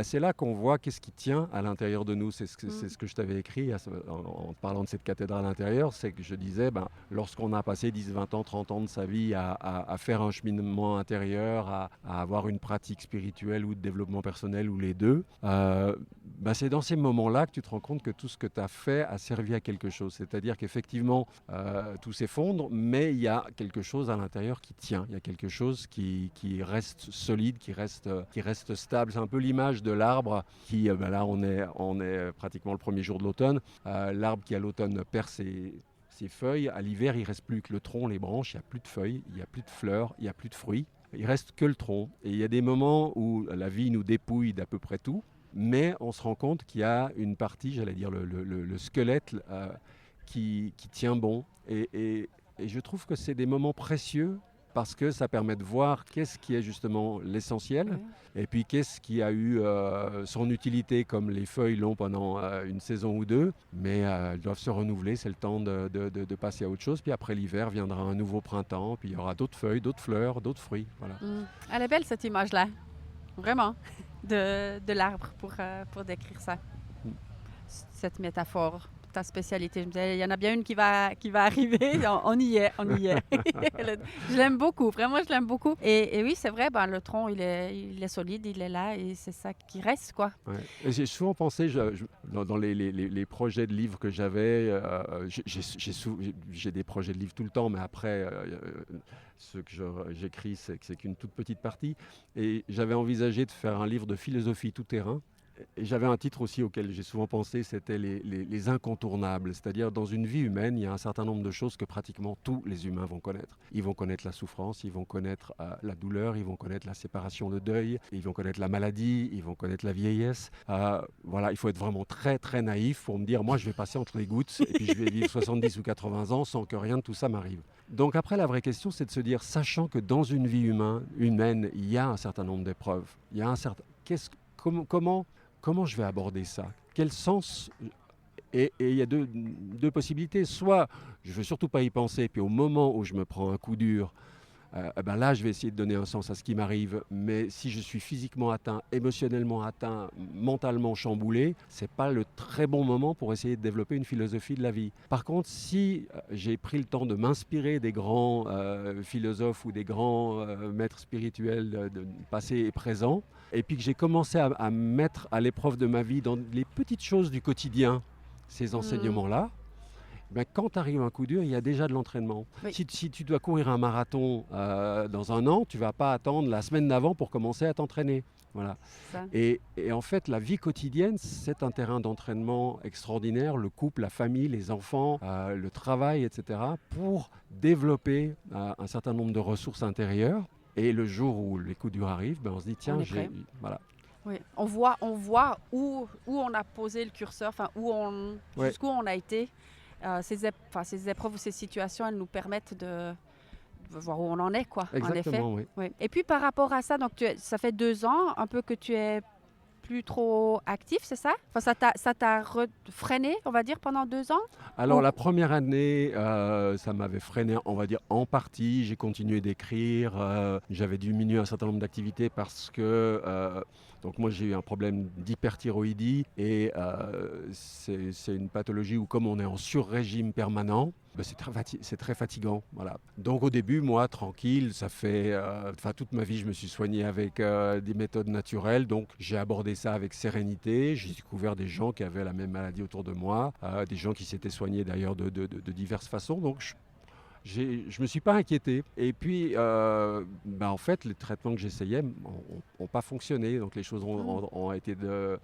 c'est là qu'on voit qu'est-ce qui tient à l'intérieur de nous. C'est ce que je t'avais écrit en parlant de cette cathédrale intérieure, c'est que je disais, lorsqu'on a passé 10, 20 ans, 30 ans de sa vie à faire un cheminement intérieur, à avoir une pratique spirituelle ou de développement personnel ou les deux, c'est dans ces moments-là que tu te rends compte que tout ce que tu as fait a servi à quelque chose. C'est-à-dire qu'effectivement, tout s'effondre, mais il y a quelque chose à l'intérieur qui tient. Il y a quelque chose qui reste solide, qui reste stable. C'est un peu l'image de l'arbre qui, là on est pratiquement le premier jour de l'automne. L'arbre qui à l'automne perd ses feuilles. À l'hiver, il ne reste plus que le tronc, les branches. Il n'y a plus de feuilles, il n'y a plus de fleurs, il n'y a plus de fruits. Il ne reste que le tronc. Et il y a des moments où la vie nous dépouille d'à peu près tout. Mais on se rend compte qu'il y a une partie, j'allais dire le squelette, qui tient bon. Et je trouve que c'est des moments précieux parce que ça permet de voir qu'est-ce qui est justement l'essentiel et puis qu'est-ce qui a eu son utilité, comme les feuilles l'ont pendant une saison ou deux, mais elles doivent se renouveler, c'est le temps de passer à autre chose. Puis après l'hiver viendra un nouveau printemps, puis il y aura d'autres feuilles, d'autres fleurs, d'autres fruits. Voilà. Elle est belle cette image-là. vraiment, de l'arbre pour décrire ça, Mm. cette métaphore. Ta spécialité. Je me disais, il y en a bien une qui va arriver. On y est, on y est. Je l'aime beaucoup, vraiment, je l'aime beaucoup. Et oui, c'est vrai, ben, le tronc, il est solide, il est là et c'est ça qui reste, quoi. Ouais. Et j'ai souvent pensé, dans les projets de livres que j'avais, j'ai des projets de livres tout le temps, mais après, ceux que j'écris, c'est qu'une toute petite partie. Et j'avais envisagé de faire un livre de philosophie tout terrain. Et j'avais un titre aussi auquel j'ai souvent pensé, c'était les incontournables. C'est-à-dire, dans une vie humaine, il y a un certain nombre de choses que pratiquement tous les humains vont connaître. Ils vont connaître la souffrance, ils vont connaître la douleur, ils vont connaître la séparation, le deuil, ils vont connaître la maladie, ils vont connaître la vieillesse. Voilà, il faut être vraiment très, très naïf pour me dire, moi, je vais passer entre les gouttes et puis je vais vivre 70 ou 80 ans sans que rien de tout ça m'arrive. Donc après, la vraie question, c'est de se dire, sachant que dans une vie humaine, il y a un certain nombre d'épreuves, il y a un certain... Comment je vais aborder ça? Quel sens? Et il y a deux possibilités. Soit je ne veux surtout pas y penser, puis au moment où je me prends un coup dur, ben là, je vais essayer de donner un sens à ce qui m'arrive. Mais si je suis physiquement atteint, émotionnellement atteint, mentalement chamboulé, ce n'est pas le très bon moment pour essayer de développer une philosophie de la vie. Par contre, si j'ai pris le temps de m'inspirer des grands philosophes ou des grands maîtres spirituels de passé et présent, et puis que j'ai commencé à mettre à l'épreuve de ma vie dans les petites choses du quotidien, ces enseignements-là, ben, quand arrive un coup dur, il y a déjà de l'entraînement. Oui. Si tu dois courir un marathon dans un an, tu ne vas pas attendre la semaine d'avant pour commencer à t'entraîner. Voilà. Ça. Et en fait, la vie quotidienne, c'est un terrain d'entraînement extraordinaire. Le couple, la famille, les enfants, le travail, etc. pour développer un certain nombre de ressources intérieures. Et le jour où les coups durs arrivent, ben, on se dit, tiens, voilà. Oui. On voit où on a posé le curseur, enfin, jusqu'où on a été. Ces épreuves ou ces situations, elles nous permettent de voir où on en est, quoi. Exactement, en effet. oui. Oui. Et puis par rapport à ça, donc ça fait 2 ans, un peu que tu es plus trop actif, c'est ça? Enfin, ça t'a freiné, on va dire, pendant 2 ans? Alors la première année, ça m'avait freiné, on va dire, en partie. J'ai continué d'écrire, j'avais diminué un certain nombre d'activités parce que donc moi j'ai eu un problème d'hyperthyroïdie et c'est une pathologie où comme on est en sur-régime permanent, ben, c'est très fatigant. Voilà. Donc au début, moi, tranquille, ça fait... toute ma vie, je me suis soigné avec des méthodes naturelles. Donc j'ai abordé ça avec sérénité. J'ai découvert des gens qui avaient la même maladie autour de moi, des gens qui s'étaient soignés d'ailleurs de diverses façons. Donc je ne me suis pas inquiété. Et puis, en fait, les traitements que j'essayais n'ont pas fonctionné. Donc, les choses ont été de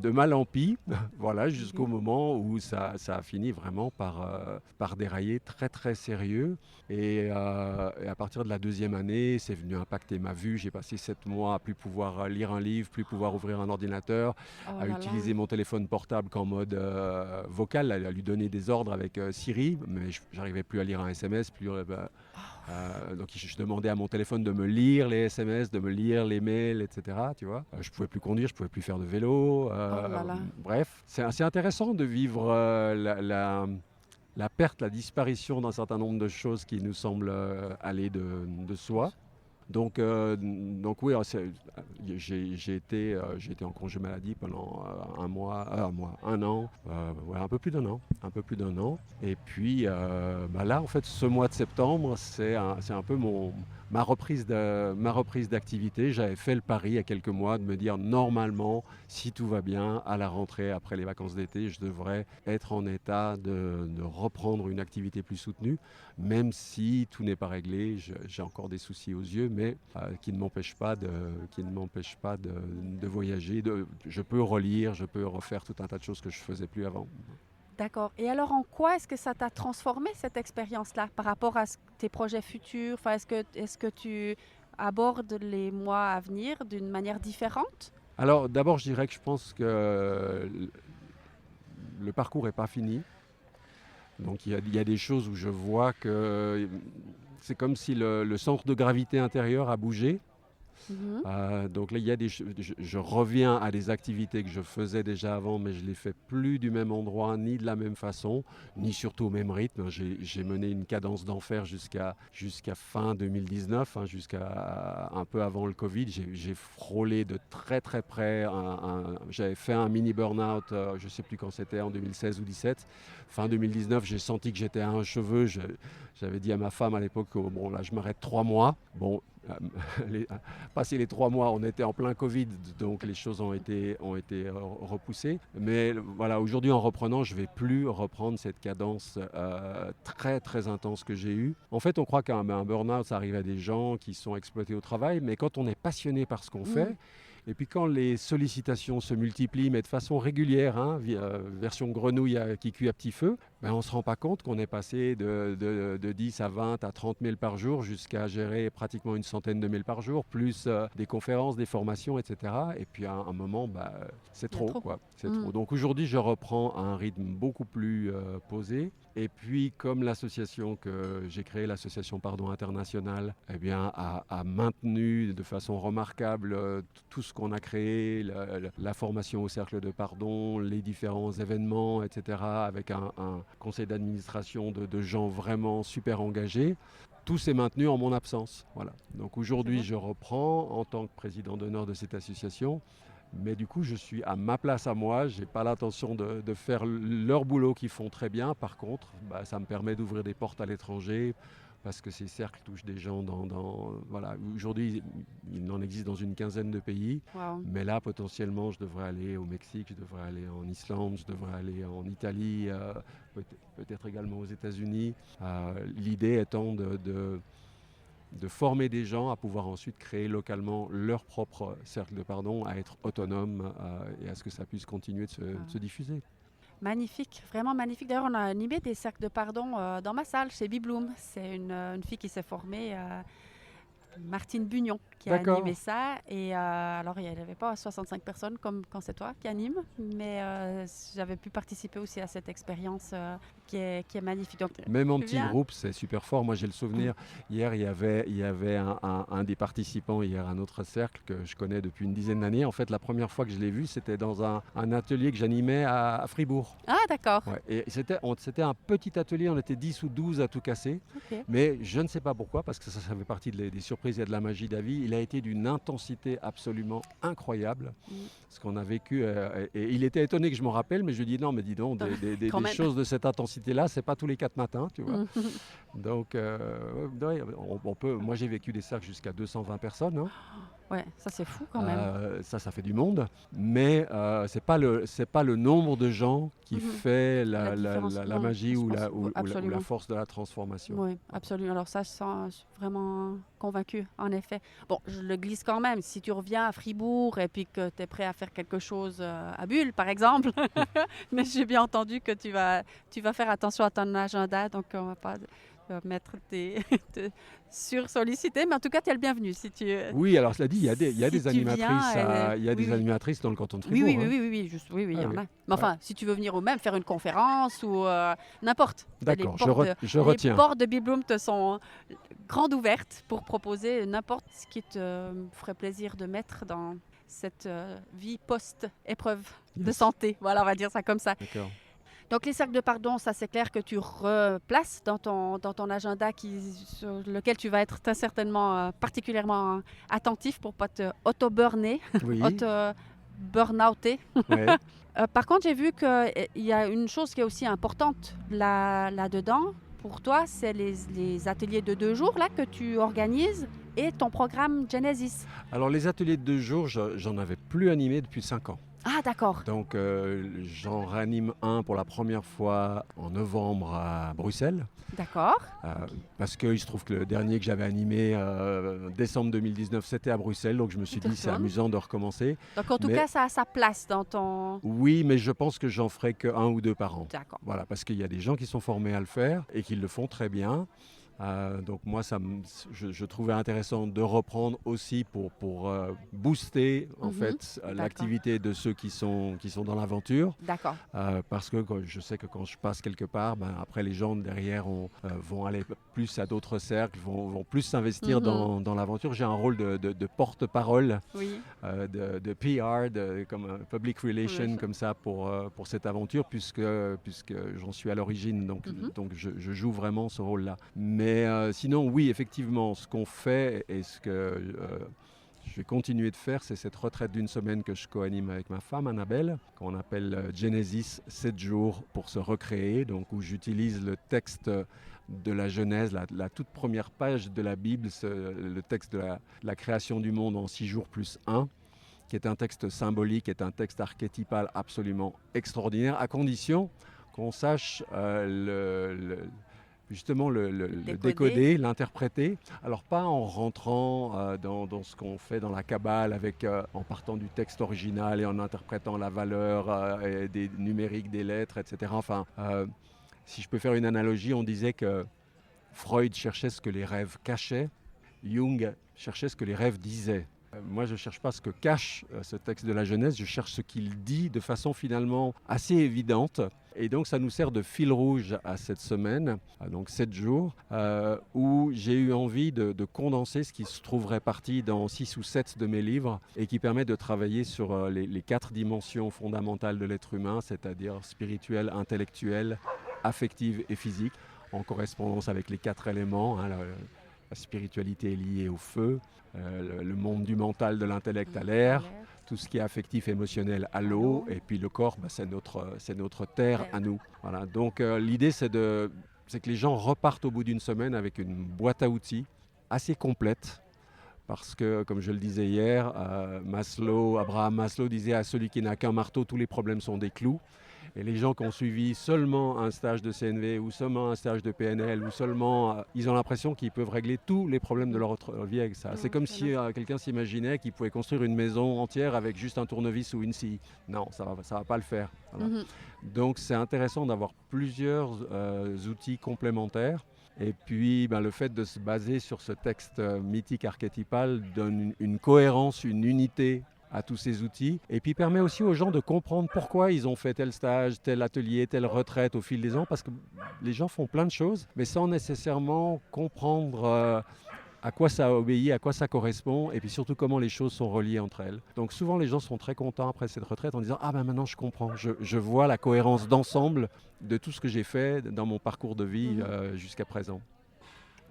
mal en pis, voilà, jusqu'au moment où ça a fini vraiment par dérailler très, très sérieux. Et à partir de la deuxième année, c'est venu impacter ma vue. J'ai passé 7 mois à plus pouvoir lire un livre, plus pouvoir ouvrir un ordinateur, à utiliser mon téléphone portable qu'en mode vocal, à lui donner des ordres avec Siri, mais j'arrivais plus à lire un SMS, donc je demandais à mon téléphone de me lire les SMS, de me lire les mails, etc. Tu vois, je pouvais plus conduire, je pouvais plus faire de vélo. Bref, c'est assez intéressant de vivre la perte, la disparition d'un certain nombre de choses qui nous semblent aller de soi. Donc oui, j'ai été en congé maladie pendant un an, un peu plus d'un an. Et puis là, en fait, ce mois de septembre, c'est un peu ma reprise d'activité. J'avais fait le pari il y a quelques mois de me dire normalement, si tout va bien, à la rentrée après les vacances d'été, je devrais être en état de reprendre une activité plus soutenue, même si tout n'est pas réglé. J'ai encore des soucis aux yeux, mais qui ne m'empêchent pas de voyager. Je peux relire, je peux refaire tout un tas de choses que je ne faisais plus avant. D'accord. Et alors, en quoi est-ce que ça t'a transformé, cette expérience-là, par rapport à tes projets futurs? Enfin, est-ce que tu abordes les mois à venir d'une manière différente? Alors, d'abord, je dirais que je pense que le parcours n'est pas fini. Donc, il y a des choses où je vois que c'est comme si le centre de gravité intérieur a bougé. Donc là, il y a je reviens à des activités que je faisais déjà avant, mais je ne les fais plus du même endroit, ni de la même façon, ni surtout au même rythme. J'ai mené une cadence d'enfer jusqu'à fin 2019, jusqu'à un peu avant le Covid. J'ai frôlé de très très près. J'avais fait un mini burn-out, je ne sais plus quand c'était, en 2016 ou 2017. Fin 2019, j'ai senti que j'étais à un cheveu. J'avais dit à ma femme à l'époque, bon là, je m'arrête 3 mois. Bon, passé les 3 mois, on était en plein Covid, donc les choses ont été repoussées. Mais voilà, aujourd'hui, en reprenant, je ne vais plus reprendre cette cadence très très intense que j'ai eue. En fait, on croit qu'un burn-out, ça arrive à des gens qui sont exploités au travail, mais quand on est passionné par ce qu'on fait, et puis quand les sollicitations se multiplient, mais de façon régulière, version grenouille qui cuit à petit feu, on ne se rend pas compte qu'on est passé de 10 à 20 à 30 mails par jour jusqu'à gérer pratiquement une centaine de mails par jour, plus des conférences, des formations, etc. Et puis à un moment, c'est trop, quoi. C'est trop. Donc aujourd'hui, je reprends un rythme beaucoup plus posé. Et puis, comme l'association que j'ai créée, l'association Pardon International, a maintenu de façon remarquable tout ce qu'on a créé, la formation au cercle de pardon, les différents événements, etc., avec un conseil d'administration de gens vraiment super engagés. Tout s'est maintenu en mon absence. Voilà. Donc aujourd'hui, je reprends en tant que président d'honneur de cette association. Mais du coup, je suis à ma place à moi. Je n'ai pas l'intention de faire leur boulot qu'ils font très bien. Par contre, ça me permet d'ouvrir des portes à l'étranger parce que ces cercles touchent des gens voilà. Aujourd'hui, il en existe dans une quinzaine de pays. Wow. Mais là, potentiellement, je devrais aller au Mexique, je devrais aller en Islande, je devrais aller en Italie, peut-être également aux États-Unis. L'idée étant de former des gens à pouvoir ensuite créer localement leur propre cercle de pardon, à être autonomes et à ce que ça puisse continuer de se diffuser. Magnifique, vraiment magnifique. D'ailleurs, on a animé des cercles de pardon dans ma salle chez Bibloom. C'est une fille qui s'est formée, Martine Bugnon, qui a animé ça. Et alors, il n'y avait pas 65 personnes comme quand c'est toi qui anime, mais j'avais pu participer aussi à cette expérience qui est magnifique. Donc, même en petit groupe, c'est super fort. Moi, j'ai le souvenir, hier, il y avait un des participants, un autre cercle que je connais depuis une dizaine d'années. En fait, la première fois que je l'ai vu, c'était dans un atelier que j'animais à Fribourg. Ah, d'accord. Ouais, et c'était un petit atelier, on était 10 ou 12 à tout casser. Okay. Mais je ne sais pas pourquoi, parce que ça fait partie des surprises et de la magie de la vie. Il a été d'une intensité absolument incroyable. Ce qu'on a vécu. Et il était étonné que je m'en rappelle, mais je lui dis non, mais dis donc, des choses de cette intensité-là, c'est pas tous les 4 matins, tu vois. Donc, on peut. Moi, j'ai vécu des cercles jusqu'à 220 personnes. Hein. Ouais, ça c'est fou quand même. Ça fait du monde, mais c'est pas le nombre de gens qui fait la magie ou la force de la transformation. Oui, absolument. Alors ça, je suis vraiment convaincue, en effet. Bon, je le glisse quand même. Si tu reviens à Fribourg et puis que tu es prêt à faire quelque chose à Bulle, par exemple, mais j'ai bien entendu que tu vas faire attention à ton agenda, donc on va pas mettre te sur-solliciter, mais en tout cas, tu es le bienvenu. Si tu, oui, alors cela dit, il y a des animatrices, animatrices dans le canton de Fribourg. Oui, il y en a. Mais enfin, si tu veux venir ou même faire une conférence ou n'importe. D'accord, je retiens. Les portes de Bibloom te sont grandes ouvertes pour proposer n'importe ce qui te ferait plaisir de mettre dans cette vie post-épreuve de santé. Voilà, on va dire ça comme ça. D'accord. Donc les cercles de pardon, ça c'est clair que tu replaces dans ton agenda sur lequel tu vas être très certainement particulièrement attentif pour ne pas te auto-burner, auto-burnouter. Ouais. Par contre, j'ai vu qu'il y a une chose qui est aussi importante là-dedans. Pour toi, c'est les ateliers de 2 jours là, que tu organises et ton programme Genesis. Alors les ateliers de 2 jours, j'en avais plus animé depuis 5 ans. Ah, d'accord. Donc, j'en réanime un pour la première fois en novembre à Bruxelles. D'accord. Parce qu'il se trouve que le dernier que j'avais animé, décembre 2019, c'était à Bruxelles. Donc, je me suis dit, c'est amusant de recommencer. Donc, en tout cas, ça a sa place dans ton... Oui, mais je pense que j'en ferai que 1 ou 2 par an. D'accord. Voilà, parce qu'il y a des gens qui sont formés à le faire et qui le font très bien. Donc moi, je trouvais intéressant de reprendre aussi pour booster en fait D'accord. l'activité de ceux qui sont dans l'aventure. D'accord. Parce que je sais que quand je passe quelque part, après les gens derrière vont aller plus à d'autres cercles, vont plus s'investir dans l'aventure. J'ai un rôle de porte-parole, Oui. de PR, comme public relation, comme ça pour cette aventure, puisque j'en suis à l'origine. Donc je joue vraiment ce rôle-là. Mais sinon, oui, effectivement, ce qu'on fait et ce que je vais continuer de faire, c'est cette retraite d'une semaine que je co-anime avec ma femme Annabelle, qu'on appelle Genesis 7 jours pour se recréer, donc où j'utilise le texte de la Genèse, la toute première page de la Bible, le texte de la création du monde en 6 jours plus 1, qui est un texte symbolique, est un texte archétypal absolument extraordinaire, à condition qu'on sache justement le décoder, l'interpréter. Alors pas en rentrant dans ce qu'on fait dans la Kabbale, en partant du texte original et en interprétant la valeur des numériques des lettres, etc. Enfin, si je peux faire une analogie, on disait que Freud cherchait ce que les rêves cachaient, Jung cherchait ce que les rêves disaient. Moi, je ne cherche pas ce que cache ce texte de la Genèse, je cherche ce qu'il dit de façon finalement assez évidente. Et donc, ça nous sert de fil rouge à cette semaine, donc 7 jours, où j'ai eu envie de condenser ce qui se trouve réparti dans 6 ou 7 de mes livres et qui permet de travailler sur les 4 dimensions fondamentales de l'être humain, c'est-à-dire spirituelle, intellectuelle, affective et physique, en correspondance avec les 4 éléments. La spiritualité est liée au feu, le monde du mental, de l'intellect à l'air, tout ce qui est affectif, émotionnel à l'eau, et puis le corps, c'est notre terre à nous. Voilà. Donc l'idée, c'est que les gens repartent au bout d'une semaine avec une boîte à outils assez complète, parce que, comme je le disais hier, Abraham Maslow disait à celui qui n'a qu'un marteau, tous les problèmes sont des clous. Et les gens qui ont suivi seulement un stage de CNV ou seulement un stage de PNL ou seulement, ils ont l'impression qu'ils peuvent régler tous les problèmes de leur vie avec ça. C'est comme si quelqu'un s'imaginait qu'il pouvait construire une maison entière avec juste un tournevis ou une scie. Non, ça va pas le faire. Voilà. Donc c'est intéressant d'avoir plusieurs outils complémentaires. Et puis le fait de se baser sur ce texte mythique archétypal donne une cohérence, une unité à tous ces outils, et puis permet aussi aux gens de comprendre pourquoi ils ont fait tel stage, tel atelier, telle retraite au fil des ans, parce que les gens font plein de choses, mais sans nécessairement comprendre à quoi ça obéit, à quoi ça correspond, et puis surtout comment les choses sont reliées entre elles. Donc souvent les gens sont très contents après cette retraite en disant « Ah maintenant je comprends, je vois la cohérence d'ensemble de tout ce que j'ai fait dans mon parcours de vie jusqu'à présent. »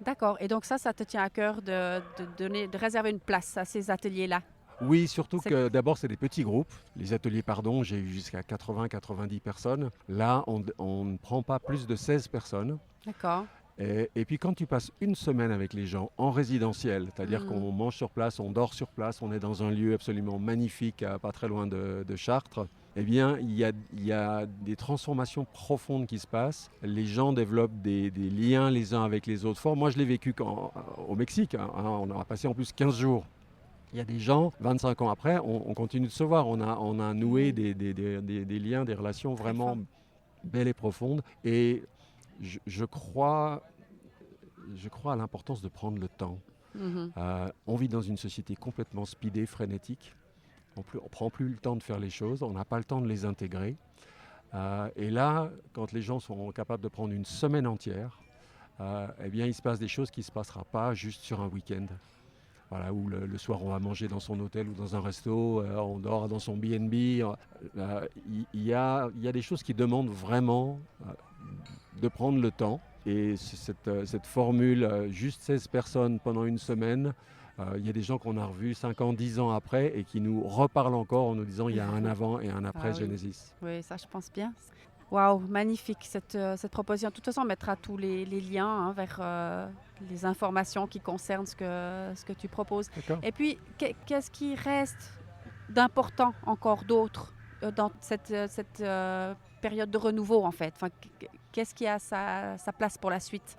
D'accord, et donc ça te tient à cœur de réserver une place à ces ateliers-là? Oui, surtout que d'abord, c'est des petits groupes. Les ateliers, j'ai eu jusqu'à 80-90 personnes. Là, on ne prend pas plus de 16 personnes. D'accord. Et puis, quand tu passes une semaine avec les gens en résidentiel, c'est-à-dire qu'on mange sur place, on dort sur place, on est dans un lieu absolument magnifique, pas très loin de Chartres, eh bien, il y a des transformations profondes qui se passent. Les gens développent des liens les uns avec les autres forts. Moi, je l'ai vécu au Mexique. On a passé en plus 15 jours. Il y a des gens, 25 ans après, on continue de se voir. On a noué des liens, des relations vraiment belles et profondes. Et je crois à l'importance de prendre le temps. On vit dans une société complètement speedée, frénétique. On ne prend plus le temps de faire les choses, on n'a pas le temps de les intégrer. Et là, quand les gens sont capables de prendre une semaine entière, eh bien, il se passe des choses qui ne se passera pas juste sur un week-end. Voilà, où le soir on va manger dans son hôtel ou dans un resto, on dort dans son B&B. Il y a des choses qui demandent vraiment de prendre le temps. Et cette formule, juste 16 personnes pendant une semaine, il y a des gens qu'on a revus 5 ans, 10 ans après et qui nous reparlent encore en nous disant il y a un avant et un après Genesis. Oui, ça je pense bien. Waouh, magnifique cette proposition. De toute façon, on mettra tous les liens vers les informations qui concernent ce que tu proposes. D'accord. Et puis, qu'est-ce qui reste d'important encore d'autre dans cette période de renouveau en fait? Enfin, qu'est-ce qui a sa place pour la suite?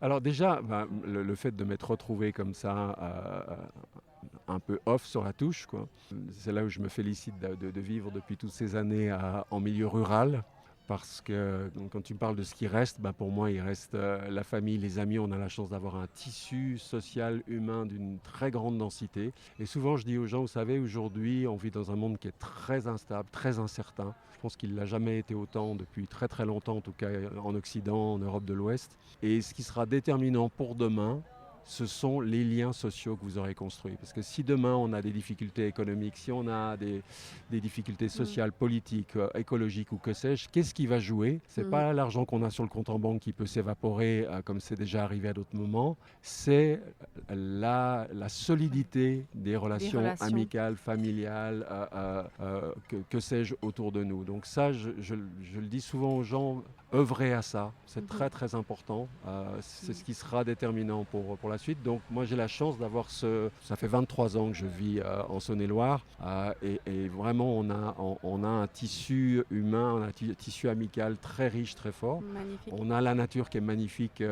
Alors déjà, le fait de m'être retrouvé comme ça, un peu off sur la touche, quoi. C'est là où je me félicite de vivre depuis toutes ces années en milieu rural, Parce que quand tu me parles de ce qui reste, pour moi, il reste la famille, les amis. On a la chance d'avoir un tissu social, humain d'une très grande densité. Et souvent, je dis aux gens, vous savez, aujourd'hui, on vit dans un monde qui est très instable, très incertain. Je pense qu'il ne l'a jamais été autant depuis très très longtemps, en tout cas en Occident, en Europe de l'Ouest. Et ce qui sera déterminant pour demain, ce sont les liens sociaux que vous aurez construits. Parce que si demain on a des difficultés économiques, si on a des difficultés sociales, politiques, écologiques ou que sais-je, qu'est-ce qui va jouer? C'est pas l'argent qu'on a sur le compte en banque qui peut s'évaporer comme c'est déjà arrivé à d'autres moments, c'est la solidité des relations amicales, familiales, que sais-je autour de nous. Donc ça, je le dis souvent aux gens, œuvrer à ça, c'est très très important. C'est ce qui sera déterminant pour la suite. Donc moi j'ai la chance d'avoir ça fait 23 ans que je vis en Saône-et-Loire et vraiment on a un tissu humain, on a un tissu amical très riche, très fort. Magnifique. On a la nature qui est magnifique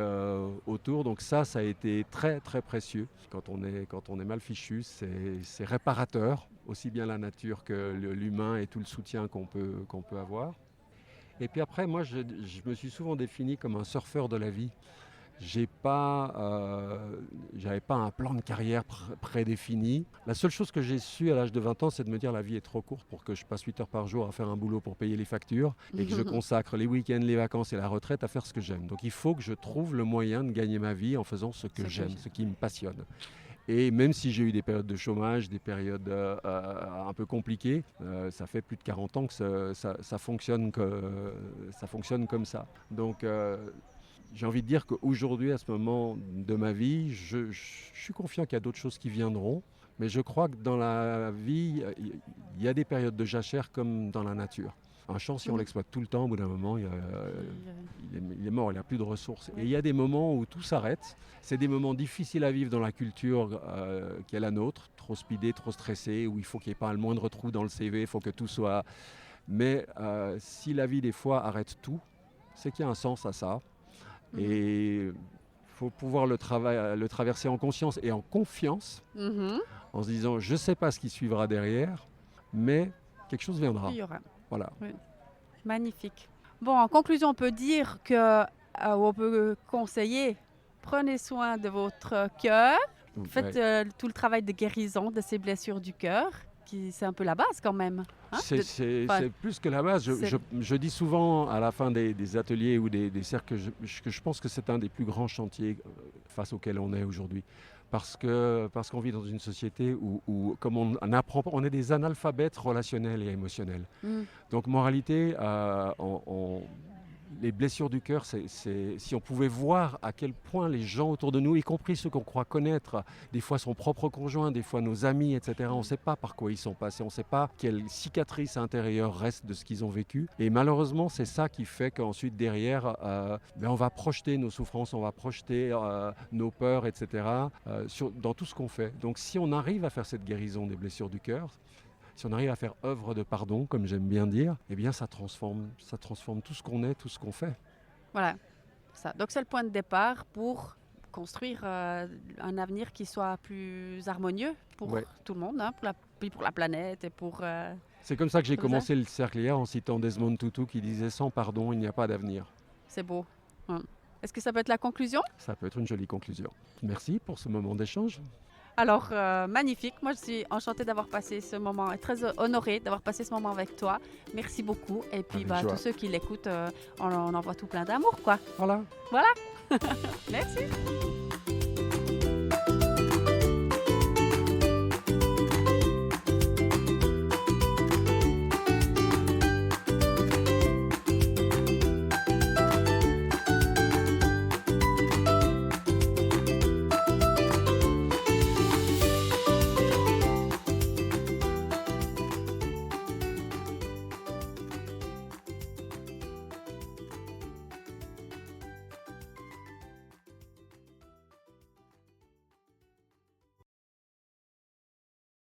autour, donc ça a été très très précieux. Quand on est mal fichu, c'est réparateur, aussi bien la nature que l'humain et tout le soutien qu'on peut avoir. Et puis après, moi, je me suis souvent défini comme un surfeur de la vie. J'avais pas un plan de carrière prédéfini. La seule chose que j'ai su à l'âge de 20 ans, c'est de me dire la vie est trop courte pour que je passe 8 heures par jour à faire un boulot pour payer les factures et que je consacre les week-ends, les vacances et la retraite à faire ce que j'aime. Donc il faut que je trouve le moyen de gagner ma vie en faisant ce que j'aime, ce qui me passionne. Et même si j'ai eu des périodes de chômage, des périodes un peu compliquées, ça fait plus de 40 ans que ça fonctionne comme ça. Donc j'ai envie de dire qu'aujourd'hui, à ce moment de ma vie, je suis confiant qu'il y a d'autres choses qui viendront. Mais je crois que dans la vie, il y a des périodes de jachère comme dans la nature. Un champ, si on l'exploite tout le temps, au bout d'un moment, il est mort, il n'a plus de ressources. Et il y a des moments où tout s'arrête. C'est des moments difficiles à vivre dans la culture qui est la nôtre, trop speedée, trop stressée, où il faut qu'il n'y ait pas le moindre trou dans le CV, il faut que tout soit... Mais si la vie, des fois, arrête tout, c'est qu'il y a un sens à ça. Et il faut pouvoir le traverser en conscience et en confiance, en se disant, je ne sais pas ce qui suivra derrière, mais quelque chose viendra. Il y aura. Voilà. Oui. Magnifique. Bon, en conclusion, on peut dire que on peut conseiller, prenez soin de votre cœur, faites tout le travail de guérison de ces blessures du cœur, qui c'est un peu la base quand même. Hein? C'est plus que la base. Je dis souvent à la fin des ateliers ou des cercles que je pense que c'est un des plus grands chantiers face auxquels on est aujourd'hui. Parce qu'on vit dans une société où comme on apprend, on est des analphabètes relationnels et émotionnels. Donc, moralité, les blessures du cœur, si on pouvait voir à quel point les gens autour de nous, y compris ceux qu'on croit connaître, des fois son propre conjoint, des fois nos amis, etc., on ne sait pas par quoi ils sont passés, on ne sait pas quelle cicatrice intérieure reste de ce qu'ils ont vécu. Et malheureusement, c'est ça qui fait qu'ensuite, derrière, on va projeter nos souffrances, on va projeter nos peurs, etc., dans tout ce qu'on fait. Donc, si on arrive à faire cette guérison des blessures du cœur, si on arrive à faire œuvre de pardon, comme j'aime bien dire, eh bien ça transforme tout ce qu'on est, tout ce qu'on fait. Voilà, ça. Donc c'est le point de départ pour construire un avenir qui soit plus harmonieux pour tout le monde, hein, pour la planète et pour... C'est comme ça que j'ai commencé le cercle hier en citant Desmond Tutu qui disait « Sans pardon, il n'y a pas d'avenir ». C'est beau. Est-ce que ça peut être la conclusion? Ça peut être une jolie conclusion. Merci pour ce moment d'échange. Alors, magnifique. Moi, je suis enchantée d'avoir passé ce moment et très honorée d'avoir passé ce moment avec toi. Merci beaucoup. Et puis, tous ceux qui l'écoutent, on envoie tout plein d'amour, quoi. Voilà. Merci.